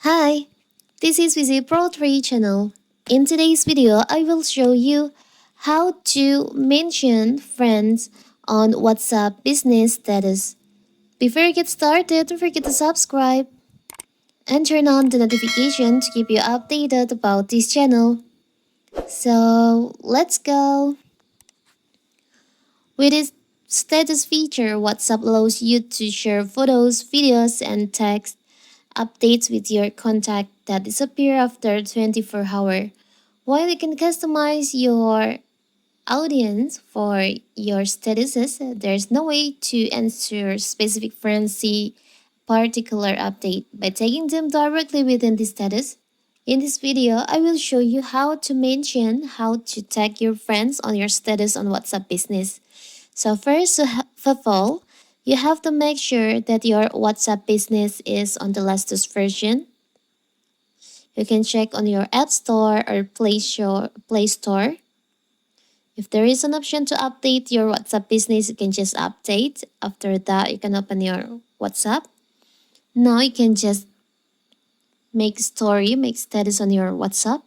Hi, this is Visit Pro 3 channel. In today's video, I will show you how to mention friends on WhatsApp business status. Before you get started, don't forget to subscribe and turn on the notification to keep you updated about this channel. So let's go. With this status feature, WhatsApp allows you to share photos, videos, and text updates with your contact that disappear after 24 hours. While you can customize your audience for your statuses, there's no way to ensure specific friends see particular update by tagging them directly within the status. In this video, I will show you how to mention how to tag your friends on your status on WhatsApp Business. So first of all, you have to make sure that your WhatsApp Business is on the latest version. You can check on your App Store or Play Store. If there is an option to update your WhatsApp Business, you can just update. After that, you can open your WhatsApp. Now you can just make status on your WhatsApp.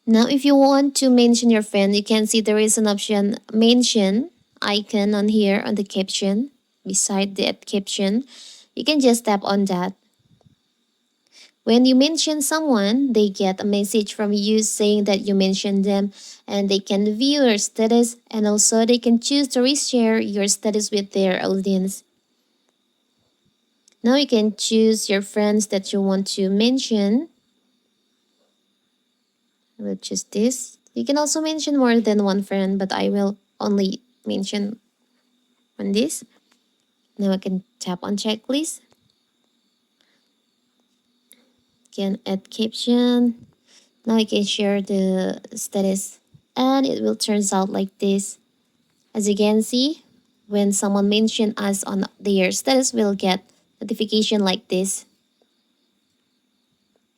Now, if you want to mention your friend, you can see there is an option mention icon on here on the caption. Beside the caption, you can just tap on that. When you mention someone, they get a message from you saying that you mentioned them, and they can view your status, and also they can choose to reshare your status with their audience. Now you can choose your friends that you want to mention. I will choose this. You can also mention more than one friend, but I will only mention on this. Now I can tap on checklist. Can add caption. Now I can share the status, and it will turn out like this. As you can see, when someone mention us on their status, we'll get notification like this.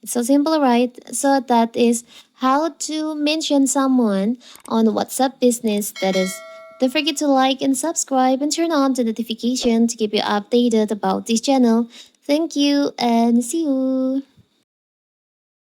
It's so simple, right? So that is how to mention someone on WhatsApp Business status. Don't forget to like and subscribe and turn on the notification to keep you updated about this channel. Thank you and see you.